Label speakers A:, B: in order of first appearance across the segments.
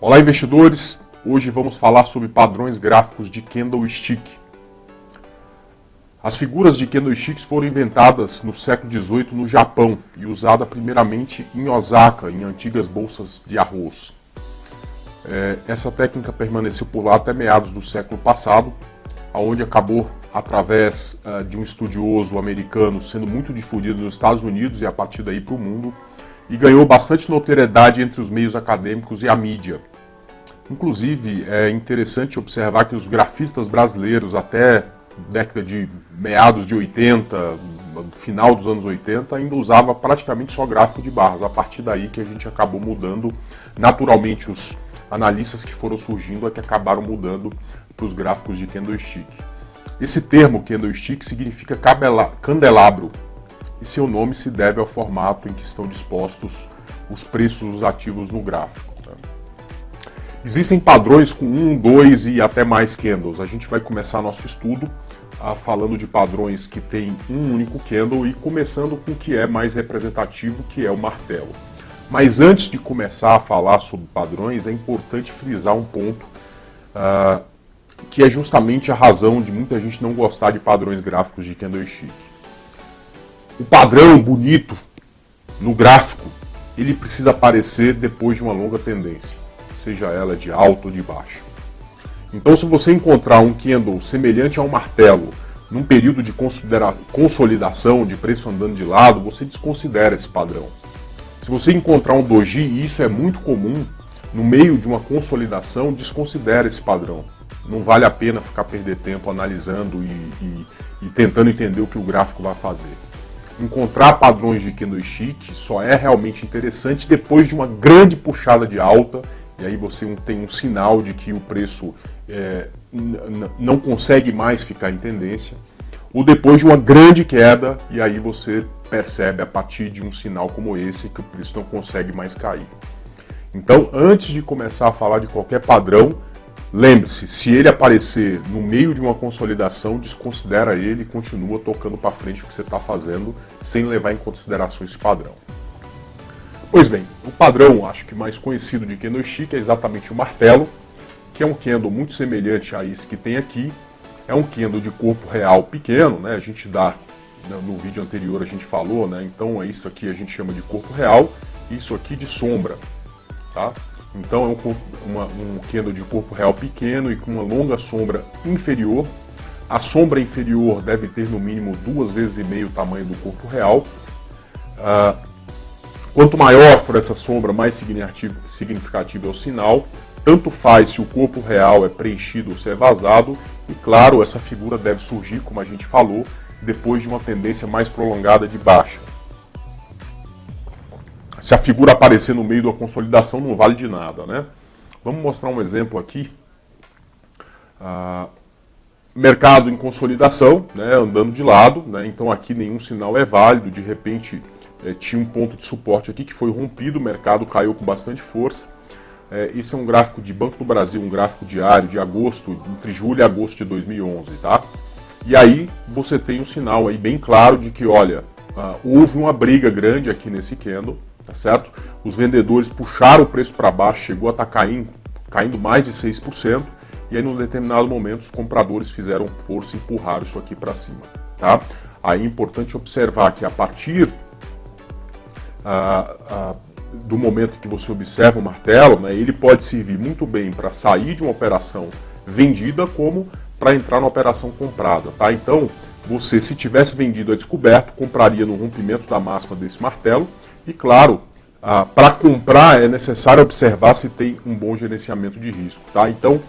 A: Olá, investidores! Hoje vamos falar sobre padrões gráficos de candlestick. As figuras de candlesticks foram inventadas no século XVIII no Japão e usadas primeiramente em Osaka, em antigas bolsas de arroz. Essa técnica permaneceu por lá até meados do século passado, onde acabou, através de um estudioso americano, sendo muito difundida nos Estados Unidos e a partir daí para o mundo, e ganhou bastante notoriedade entre os meios acadêmicos e a mídia. Inclusive, é interessante observar que os grafistas brasileiros, até década de meados de 80, final dos anos 80, ainda usava praticamente só gráfico de barras. A partir daí que a gente acabou mudando, naturalmente os analistas que foram surgindo é que acabaram mudando para os gráficos de candlestick. Esse termo candlestick significa candelabro, e seu nome se deve ao formato em que estão dispostos os preços dos ativos no gráfico. Existem padrões com 1, 2 e até mais candles. A gente vai começar nosso estudo falando de padrões que tem um único candle e começando com o que é mais representativo, que é o martelo. Mas antes de começar a falar sobre padrões, é importante frisar um ponto que é justamente a razão de muita gente não gostar de padrões gráficos de candlestick. O padrão bonito no gráfico, ele precisa aparecer depois de uma longa tendência, seja ela de alta ou de baixa. Então, se você encontrar um candle semelhante a um martelo num período de consolidação, de preço andando de lado, você desconsidera esse padrão. Se você encontrar um doji, e isso é muito comum, no meio de uma consolidação, desconsidera esse padrão. Não vale a pena ficar perder tempo analisando e tentando entender o que o gráfico vai fazer. Encontrar padrões de candlestick só é realmente interessante depois de uma grande puxada de alta, e aí você tem um sinal de que o preço não consegue mais ficar em tendência, ou depois de uma grande queda, e aí você percebe a partir de um sinal como esse que o preço não consegue mais cair. Então, antes de começar a falar de qualquer padrão, lembre-se, se ele aparecer no meio de uma consolidação, desconsidera ele e continua tocando para frente o que você está fazendo, sem levar em consideração esse padrão. Pois bem, o padrão, acho que mais conhecido de candlestick é exatamente o martelo, que é um candle muito semelhante a esse que tem aqui. É um candle de corpo real pequeno, né? A gente no vídeo anterior a gente falou, né? Então isso aqui a gente chama de corpo real, isso aqui de sombra, tá? Então é um candle de corpo real pequeno e com uma longa sombra inferior. A sombra inferior deve ter no mínimo 2,5 vezes o tamanho do corpo real. Quanto maior for essa sombra, mais significativo é o sinal. Tanto faz se o corpo real é preenchido ou se é vazado. E claro, essa figura deve surgir, como a gente falou, depois de uma tendência mais prolongada de baixa. Se a figura aparecer no meio da consolidação, não vale de nada, né? Vamos mostrar um exemplo aqui. Mercado em consolidação, né, andando de lado, né? Então aqui nenhum sinal é válido. De repente tinha um ponto de suporte aqui que foi rompido, o mercado caiu com bastante força. Esse é um gráfico de Banco do Brasil, um gráfico diário de agosto, entre julho e agosto de 2011, tá? E aí você tem um sinal aí bem claro de que, olha, houve uma briga grande aqui nesse candle, tá certo? Os vendedores puxaram o preço para baixo, chegou a estar caindo mais de 6%, e aí num determinado momento os compradores fizeram força e empurraram isso aqui para cima, tá? Aí é importante observar que a partir do momento que você observa o martelo, né, ele pode servir muito bem para sair de uma operação vendida como para entrar na operação comprada, tá? Então, você, se tivesse vendido a descoberto, compraria no rompimento da máxima desse martelo. E claro, para comprar é necessário observar se tem um bom gerenciamento de risco, tá? Então,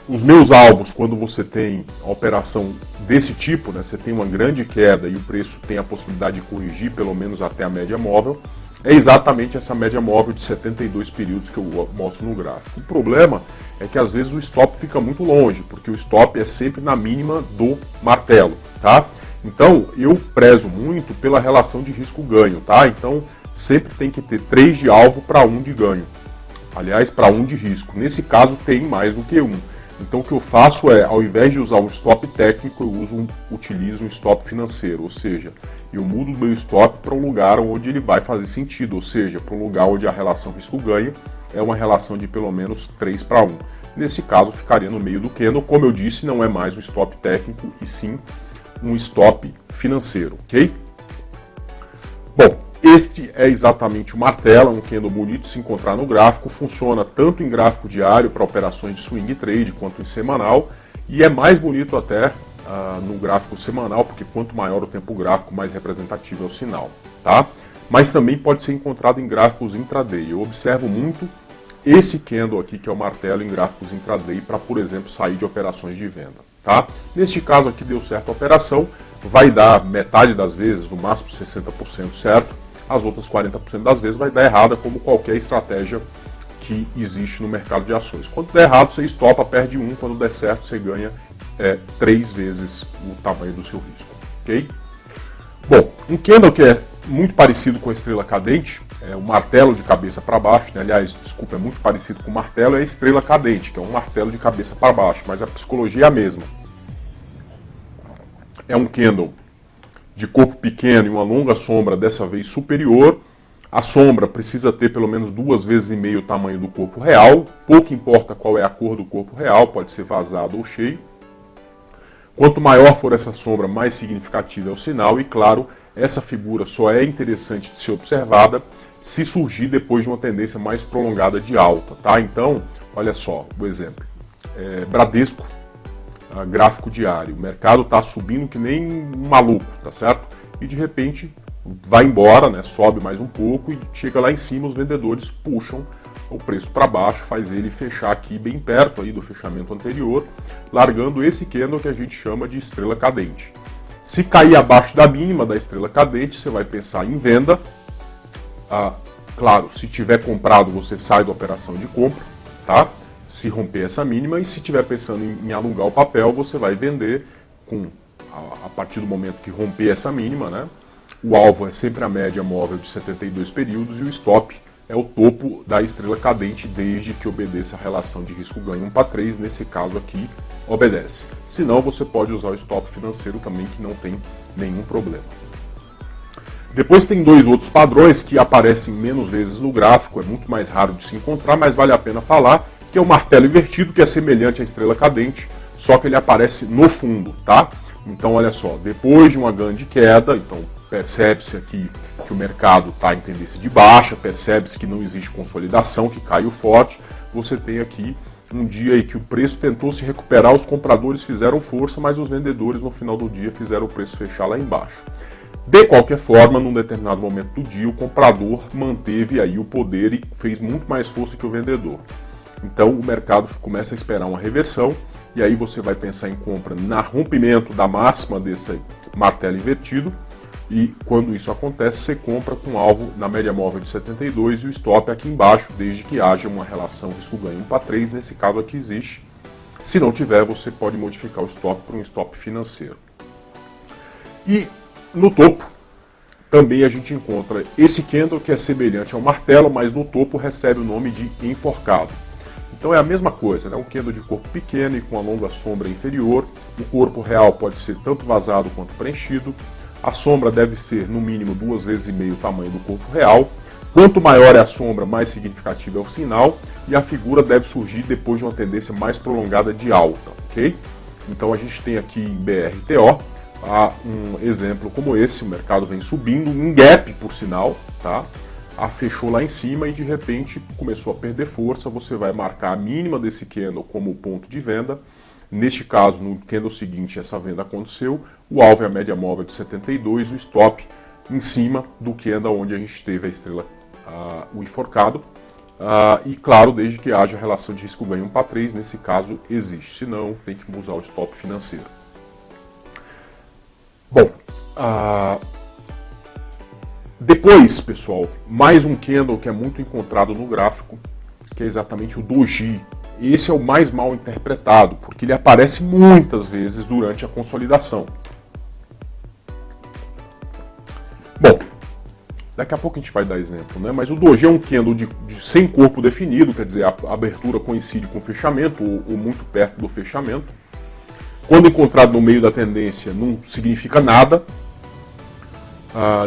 A: os meus alvos, quando você tem a operação desse tipo, né, você tem uma grande queda e o preço tem a possibilidade de corrigir pelo menos até a média móvel, é exatamente essa média móvel de 72 períodos que eu mostro no gráfico. O problema é que às vezes o stop fica muito longe, porque o stop é sempre na mínima do martelo, tá? Então, eu prezo muito pela relação de risco-ganho, tá? Então, sempre tem que ter 3 de alvo para 1 de ganho. Aliás, para 1 de risco. Nesse caso, tem mais do que 1. Então o que eu faço é, ao invés de usar um stop técnico, eu utilizo um stop financeiro, ou seja, eu mudo o meu stop para um lugar onde ele vai fazer sentido, ou seja, para um lugar onde a relação risco-ganho é uma relação de pelo menos 3:1. Nesse caso, ficaria no meio do candle. Como eu disse, não é mais um stop técnico, e sim um stop financeiro, ok? Bom, este é exatamente o martelo, um candle bonito de se encontrar no gráfico, funciona tanto em gráfico diário para operações de swing trade, quanto em semanal, e é mais bonito até no gráfico semanal, porque quanto maior o tempo gráfico, mais representativo é o sinal, tá? Mas também pode ser encontrado em gráficos intraday. Eu observo muito esse candle aqui, que é o martelo, em gráficos intraday, para, por exemplo, sair de operações de venda, tá? Neste caso aqui deu certo a operação, vai dar metade das vezes, no máximo 60% certo, as outras 40% das vezes vai dar errada, como qualquer estratégia que existe no mercado de ações. Quando der errado, você estopa, perde 1, quando der certo, você ganha 3 vezes o tamanho do seu risco, ok? Bom, um candle que é muito parecido com a estrela cadente, é o martelo de cabeça para baixo, né? Aliás, desculpa, é muito parecido com o martelo, é a estrela cadente, que é um martelo de cabeça para baixo, mas a psicologia é a mesma. É um candle de corpo pequeno e uma longa sombra, dessa vez superior. A sombra precisa ter pelo menos 2,5 vezes o tamanho do corpo real, pouco importa qual é a cor do corpo real, pode ser vazado ou cheio. Quanto maior for essa sombra, mais significativa é o sinal, e claro, essa figura só é interessante de ser observada se surgir depois de uma tendência mais prolongada de alta, tá? Então, olha só o exemplo. Bradesco, gráfico diário, o mercado está subindo que nem um maluco, tá certo? E de repente vai embora, né? Sobe mais um pouco e chega lá em cima, os vendedores puxam o preço para baixo, faz ele fechar aqui bem perto aí do fechamento anterior, largando esse candle que a gente chama de estrela cadente. Se cair abaixo da mínima da estrela cadente, você vai pensar em venda. Claro, se tiver comprado, você sai da operação de compra, tá? Se romper essa mínima, e se estiver pensando em alugar o papel, você vai vender a partir do momento que romper essa mínima, né? O alvo é sempre a média móvel de 72 períodos e o stop é o topo da estrela cadente, desde que obedeça a relação de risco-ganho 1:3, nesse caso aqui obedece. Se não, você pode usar o stop financeiro também, que não tem nenhum problema. Depois tem 2 outros padrões que aparecem menos vezes no gráfico, é muito mais raro de se encontrar, mas vale a pena falar, que é o martelo invertido, que é semelhante à estrela cadente, só que ele aparece no fundo, tá? Então olha só, depois de uma grande queda, então percebe-se aqui que o mercado está em tendência de baixa, percebe-se que não existe consolidação, que caiu forte, você tem aqui um dia em que o preço tentou se recuperar, os compradores fizeram força, mas os vendedores no final do dia fizeram o preço fechar lá embaixo. De qualquer forma, num determinado momento do dia, o comprador manteve aí o poder e fez muito mais força que o vendedor. Então o mercado começa a esperar uma reversão, e aí você vai pensar em compra na rompimento da máxima desse martelo invertido, e quando isso acontece, você compra com alvo na média móvel de 72 e o stop aqui embaixo, desde que haja uma relação risco-ganho 1:3, nesse caso aqui existe. Se não tiver, você pode modificar o stop para um stop financeiro. E no topo, também a gente encontra esse candle que é semelhante ao martelo, mas no topo recebe o nome de enforcado. Então é a mesma coisa, né? Um candle de corpo pequeno e com a longa sombra inferior. O corpo real pode ser tanto vazado quanto preenchido. A sombra deve ser no mínimo 2,5 vezes o tamanho do corpo real. Quanto maior é a sombra, mais significativo é o sinal. E a figura deve surgir depois de uma tendência mais prolongada de alta, ok? Então a gente tem aqui em BRTO um exemplo como esse. O mercado vem subindo, um gap por sinal, tá? Fechou lá em cima e de repente começou a perder força. Você vai marcar a mínima desse candle como ponto de venda. Neste caso, no candle seguinte, essa venda aconteceu. O alvo é a média móvel de 72, o stop em cima do candle onde a gente teve a estrela, o enforcado. E claro, desde que haja relação de risco-ganho 1:3, nesse caso existe. Se não, tem que usar o stop financeiro. Bom, depois, pessoal, mais um candle que é muito encontrado no gráfico, que é exatamente o doji. Esse é o mais mal interpretado, porque ele aparece muitas vezes durante a consolidação. Bom, Daqui a pouco a gente vai dar exemplo, né? Mas o doji é um candle sem corpo definido, quer dizer, a abertura coincide com o fechamento, ou muito perto do fechamento. Quando encontrado no meio da tendência, não significa nada.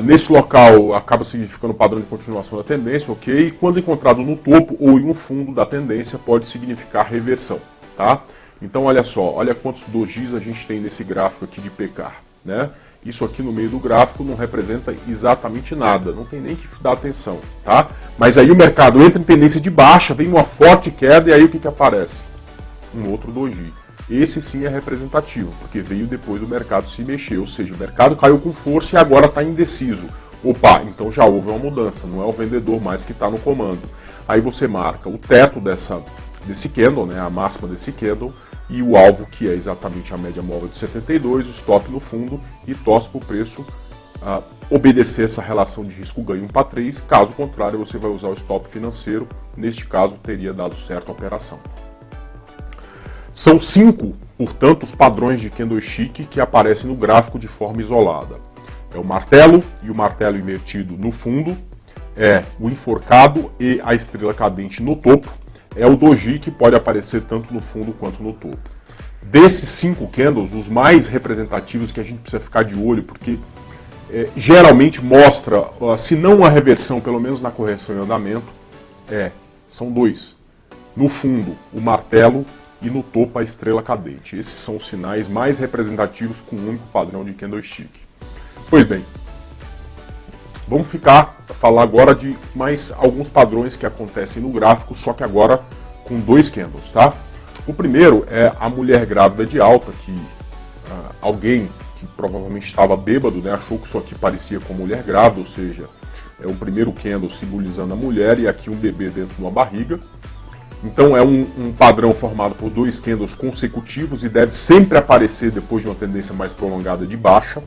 A: Nesse local, acaba significando padrão de continuação da tendência, ok? E quando encontrado no topo ou em um fundo da tendência, pode significar reversão, tá? Então, olha só, olha quantos dojis a gente tem nesse gráfico aqui de PK, né? Isso aqui no meio do gráfico não representa exatamente nada, não tem nem que dar atenção, tá? Mas aí o mercado entra em tendência de baixa, vem uma forte queda e aí o que aparece? Um outro doji. Esse sim é representativo, porque veio depois do mercado se mexer, ou seja, o mercado caiu com força e agora está indeciso. Opa, então já houve uma mudança, não é o vendedor mais que está no comando. Aí você marca o teto desse candle, né, a máxima desse candle, e o alvo, que é exatamente a média móvel de 72, o stop no fundo, e torce para o preço obedecer essa relação de risco-ganho 1 para 3, caso contrário você vai usar o stop financeiro, neste caso teria dado certo a operação. São 5, portanto, os padrões de candlestick que aparecem no gráfico de forma isolada. É o martelo e o martelo invertido no fundo, é o enforcado e a estrela cadente no topo, é o doji que pode aparecer tanto no fundo quanto no topo. Desses 5 candles, os mais representativos que a gente precisa ficar de olho, porque geralmente mostra, se não uma reversão, pelo menos na correção em andamento, são 2. No fundo, o martelo e no topo a estrela cadente. Esses são os sinais mais representativos com um único padrão de candlestick. Pois bem, vamos falar agora de mais alguns padrões que acontecem no gráfico, só que agora com 2 candles, tá? O primeiro é a mulher grávida de alta, que alguém que provavelmente estava bêbado, né, achou que isso aqui parecia com mulher grávida, ou seja, é o primeiro candle simbolizando a mulher e aqui um bebê dentro de uma barriga. Então é um padrão formado por 2 candles consecutivos e deve sempre aparecer depois de uma tendência mais prolongada de baixa.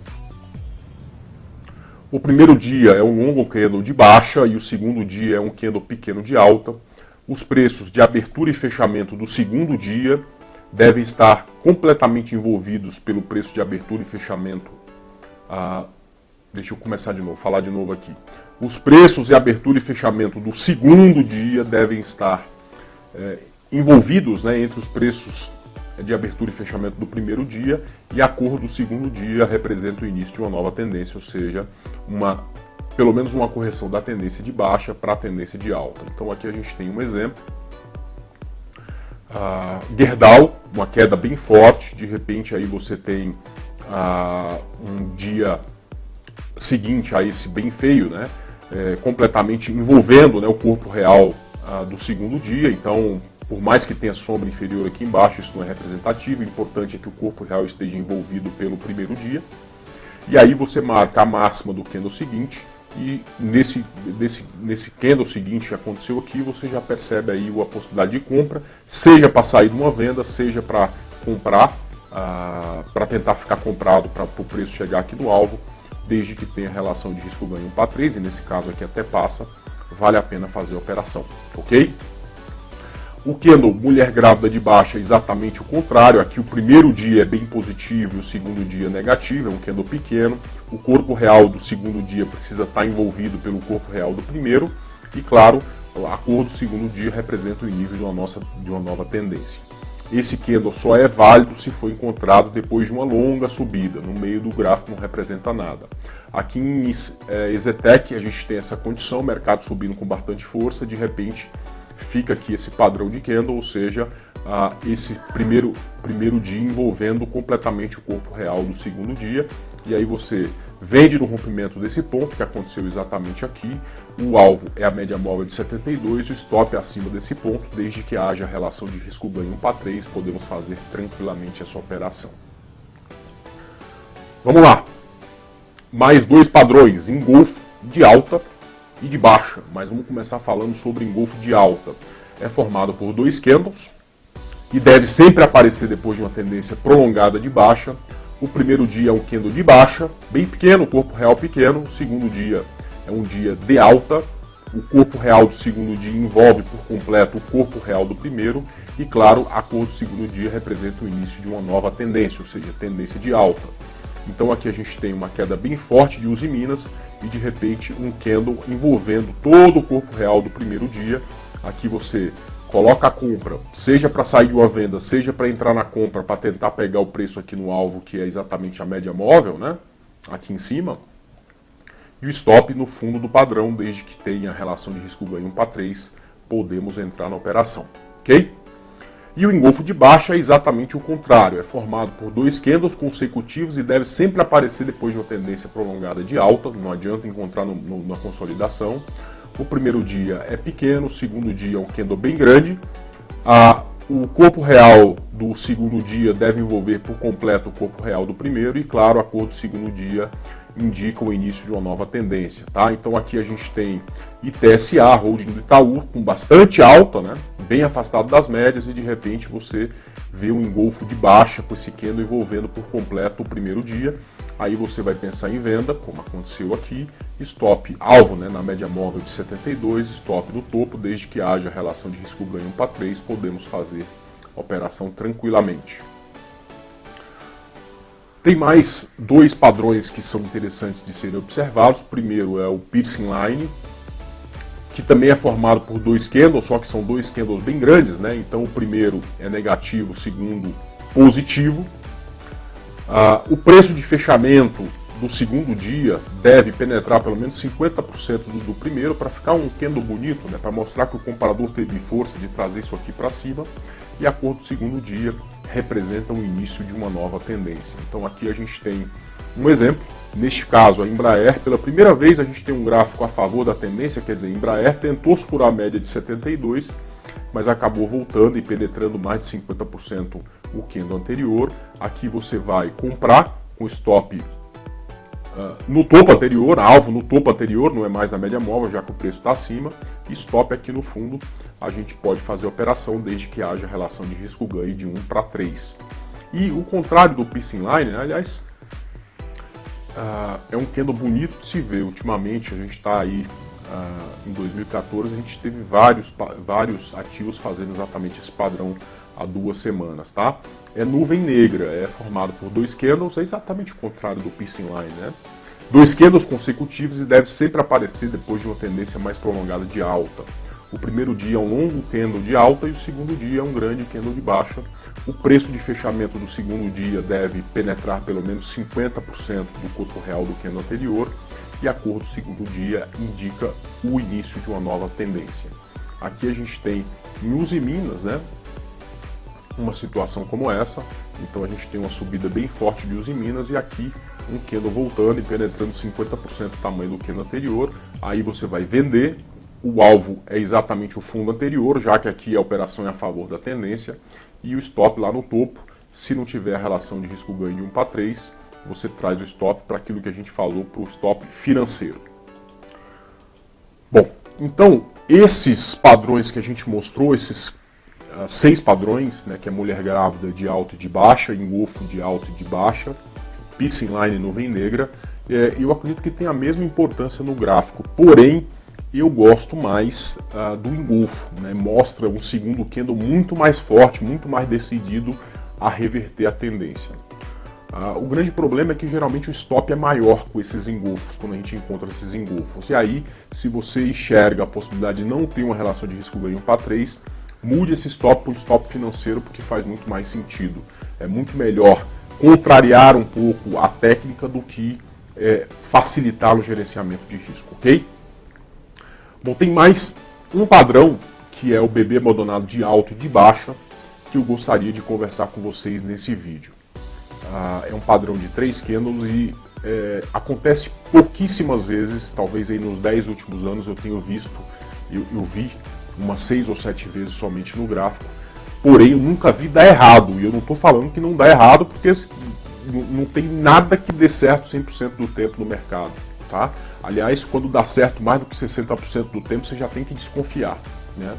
A: O primeiro dia é um longo candle de baixa e o segundo dia é um candle pequeno de alta. Os preços de abertura e fechamento do segundo dia devem estar completamente envolvidos pelo preço de abertura e fechamento. Deixa eu começar de novo, falar de novo aqui. Os preços de abertura e fechamento do segundo dia devem estar envolvidos, né, entre os preços de abertura e fechamento do primeiro dia, e a cor do segundo dia representa o início de uma nova tendência, ou seja, pelo menos uma correção da tendência de baixa para a tendência de alta. Então aqui a gente tem um exemplo. Gerdau, uma queda bem forte, de repente aí você tem um dia seguinte a esse bem feio, né, completamente envolvendo, né, o corpo real do segundo dia. Então, por mais que tenha sombra inferior aqui embaixo, isso não é representativo. O importante é que o corpo real esteja envolvido pelo primeiro dia. E aí você marca a máxima do candle seguinte, e nesse candle seguinte que aconteceu aqui, você já percebe aí a possibilidade de compra, seja para sair de uma venda, seja para comprar, para tentar ficar comprado para o preço chegar aqui no alvo, desde que tenha relação de risco-ganho 1 para 3, e nesse caso aqui até passa, vale a pena fazer a operação, ok? O candle mulher grávida de baixa é exatamente o contrário. Aqui o primeiro dia é bem positivo e o segundo dia é negativo, é um candle pequeno. O corpo real do segundo dia precisa estar envolvido pelo corpo real do primeiro. E claro, a cor do segundo dia representa o início de uma nova tendência. Esse candle só é válido se for encontrado depois de uma longa subida. No meio do gráfico não representa nada. Aqui em Exetec a gente tem essa condição, o mercado subindo com bastante força, de repente fica aqui esse padrão de candle, ou seja, esse primeiro dia envolvendo completamente o corpo real do segundo dia, e aí você vende no rompimento desse ponto, que aconteceu exatamente aqui. O alvo é a média móvel de 72, o stop é acima desse ponto, desde que haja relação de risco-ganho 1 para 3, podemos fazer tranquilamente essa operação. Vamos lá, mais 2 padrões, engolfo de alta e de baixa, mas vamos começar falando sobre engolfo de alta. É formado por 2 candles e deve sempre aparecer depois de uma tendência prolongada de baixa. O primeiro dia é um candle de baixa, bem pequeno, o corpo real pequeno. O segundo dia é um dia de alta. O corpo real do segundo dia envolve por completo o corpo real do primeiro. E claro, a cor do segundo dia representa o início de uma nova tendência, ou seja, tendência de alta. Então aqui a gente tem uma queda bem forte de Uzi Minas e de repente um candle envolvendo todo o corpo real do primeiro dia. Aqui você coloca a compra, seja para sair de uma venda, seja para entrar na compra, para tentar pegar o preço aqui no alvo, que é exatamente a média móvel, né? Aqui em cima. E o stop no fundo do padrão, desde que tenha relação de risco-ganho 1 para 3, podemos entrar na operação, ok? E o engolfo de baixa é exatamente o contrário, é formado por 2 candles consecutivos e deve sempre aparecer depois de uma tendência prolongada de alta, não adianta encontrar na consolidação. O primeiro dia é pequeno, o segundo dia é um candle bem grande. O corpo real do segundo dia deve envolver por completo o corpo real do primeiro e, claro, a cor do segundo dia indica o início de uma nova tendência, tá? Então aqui a gente tem ITSA, holding do Itaú, com bastante alta, né? Bem afastado das médias, e de repente você vê um engolfo de baixa com esse candle envolvendo por completo o primeiro dia. Aí você vai pensar em venda, como aconteceu aqui, stop alvo, né, na média móvel de 72, stop do topo, desde que haja relação de risco-ganho 1 para 3, podemos fazer a operação tranquilamente. Tem mais 2 padrões que são interessantes de serem observados. O primeiro é o piercing line, que também é formado por 2 candles, só que são 2 candles bem grandes, né? Então o primeiro é negativo, o segundo positivo. O preço de fechamento do segundo dia deve penetrar pelo menos 50% do primeiro para ficar um candle bonito, né? Para mostrar que o comprador teve força de trazer isso aqui para cima. E a cor do segundo dia representa o início de uma nova tendência. Então aqui a gente tem um exemplo, neste caso a Embraer, pela primeira vez a gente tem um gráfico a favor da tendência, quer dizer, a Embraer tentou furar a média de 72, mas acabou voltando e penetrando mais de 50% o candle anterior. Aqui você vai comprar com stop no topo anterior, alvo no topo anterior, não é mais na média móvel, já que o preço está acima, e stop aqui no fundo. A gente pode fazer a operação desde que haja relação de risco-ganho de 1 para 3. E o contrário do piercing line, né, aliás, é um candle bonito de se ver. Ultimamente, a gente está aí, em 2014, a gente teve vários ativos fazendo exatamente esse padrão há 2 semanas, tá? É nuvem negra, é formado por 2 candles, é exatamente o contrário do piercing line, né? 2 candles consecutivos e deve sempre aparecer depois de uma tendência mais prolongada de alta. O primeiro dia é um longo candle de alta e o segundo dia é um grande candle de baixa. O preço de fechamento do segundo dia deve penetrar pelo menos 50% do corpo real do candle anterior, e a cor do segundo dia indica o início de uma nova tendência. Aqui a gente tem em Uzi Minas, né, uma situação como essa. Então a gente tem uma subida bem forte de Uzi Minas e aqui um candle voltando e penetrando 50% do tamanho do candle anterior. Aí você vai vender. O alvo é exatamente o fundo anterior, já que aqui a operação é a favor da tendência, e o stop lá no topo. Se não tiver a relação de risco-ganho de 1 para 3, você traz o stop para aquilo que a gente falou, para o stop financeiro. Bom, então esses padrões que a gente mostrou, esses 6 padrões, né, que é mulher grávida de alta e de baixa, engolfo de alta e de baixa, piercing line nuvem negra, eu acredito que tem a mesma importância no gráfico, porém eu gosto mais do engolfo, né? Mostra um segundo candle muito mais forte, muito mais decidido a reverter a tendência. O grande problema é que geralmente o stop é maior com esses engolfos, quando a gente encontra esses engolfos. E aí, se você enxerga a possibilidade de não ter uma relação de risco-ganho para 3, mude esse stop para um stop financeiro, porque faz muito mais sentido. É muito melhor contrariar um pouco a técnica do que facilitar o gerenciamento de risco, ok? Bom, tem mais um padrão, que é o BB abandonado de alta e de baixa, que eu gostaria de conversar com vocês nesse vídeo. É um padrão de 3 candles e acontece pouquíssimas vezes, talvez aí nos 10 últimos anos eu tenho visto, eu vi umas 6 ou 7 vezes somente no gráfico, porém eu nunca vi dar errado, e eu não estou falando que não dá errado, porque não tem nada que dê certo 100% do tempo no mercado, tá? Aliás, quando dá certo mais do que 60% do tempo, você já tem que desconfiar, né?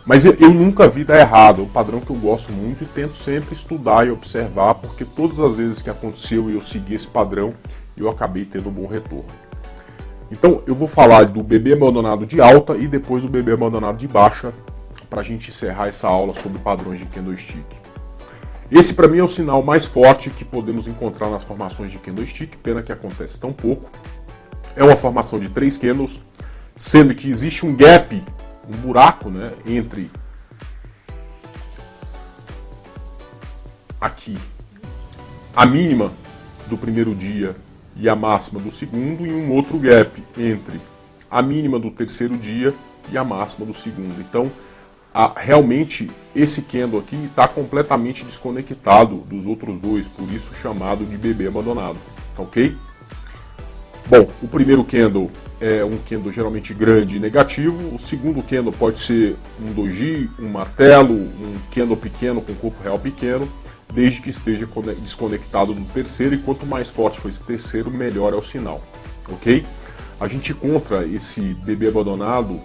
A: Mas eu nunca vi dar errado, é um padrão que eu gosto muito e tento sempre estudar e observar, porque todas as vezes que aconteceu e eu segui esse padrão, eu acabei tendo um bom retorno. Então eu vou falar do BB abandonado de alta e depois do BB abandonado de baixa, para a gente encerrar essa aula sobre padrões de candlestick. Esse para mim é o sinal mais forte que podemos encontrar nas formações de candlestick, pena que acontece tão pouco. É uma formação de 3 candles, sendo que existe um gap, um buraco, né, entre aqui a mínima do primeiro dia e a máxima do segundo, e um outro gap entre a mínima do terceiro dia e a máxima do segundo. Então, realmente esse candle aqui está completamente desconectado dos outros dois, por isso chamado de bebê abandonado, tá ok? Bom, o primeiro candle é um candle geralmente grande e negativo, o segundo candle pode ser um doji, um martelo, um candle pequeno com corpo real pequeno, desde que esteja desconectado do terceiro, e quanto mais forte for esse terceiro, melhor é o sinal, ok? A gente encontra esse bebê abandonado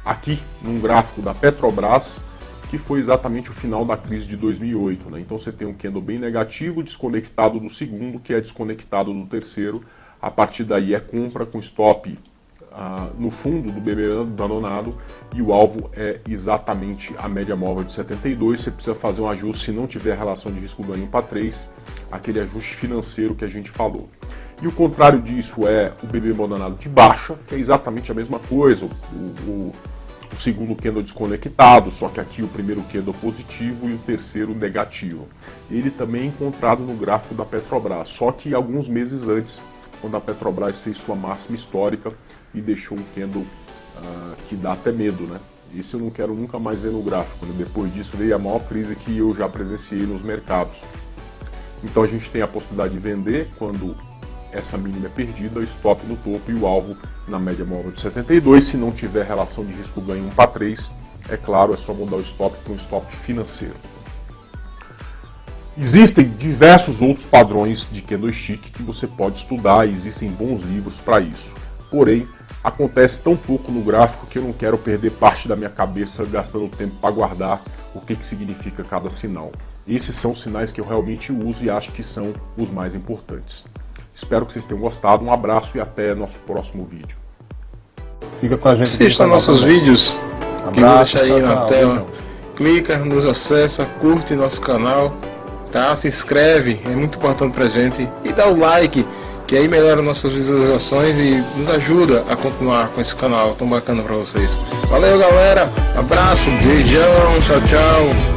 A: aqui num gráfico da Petrobras, que foi exatamente o final da crise de 2008, né? Então você tem um candle bem negativo, desconectado do segundo, que é desconectado do terceiro. A partir daí é compra com stop no fundo do bebê abandonado, e o alvo é exatamente a média móvel de 72. Você precisa fazer um ajuste se não tiver relação de risco ganho para 3, aquele ajuste financeiro que a gente falou. E o contrário disso é o bebê abandonado de baixa, que é exatamente a mesma coisa, o segundo candle desconectado, só que aqui o primeiro candle positivo e o terceiro negativo. Ele também é encontrado no gráfico da Petrobras, só que alguns meses antes, quando a Petrobras fez sua máxima histórica e deixou um candle que dá até medo, né? Esse eu não quero nunca mais ver no gráfico, né? Depois disso veio a maior crise que eu já presenciei nos mercados. Então a gente tem a possibilidade de vender quando essa mínima é perdida, o stop no topo e o alvo na média móvel de 72. Se não tiver relação de risco ganho 1 para 3, é claro, é só mudar o stop para um stop financeiro. Existem diversos outros padrões de candlestick que você pode estudar, e existem bons livros para isso. Porém, acontece tão pouco no gráfico que eu não quero perder parte da minha cabeça gastando tempo para guardar o que significa cada sinal. Esses são os sinais que eu realmente uso e acho que são os mais importantes. Espero que vocês tenham gostado, um abraço e até nosso próximo vídeo.
B: Fica com a gente.
C: Assista nossos vídeos, que eu vou deixar aí na tela.
B: Não.
C: Clica, nos acessa, curte nosso canal, tá? Se inscreve, é muito importante pra gente. E dá o like, que aí melhora nossas visualizações e nos ajuda a continuar com esse canal tão bacana pra vocês. Valeu, galera, abraço, beijão, tchau, tchau.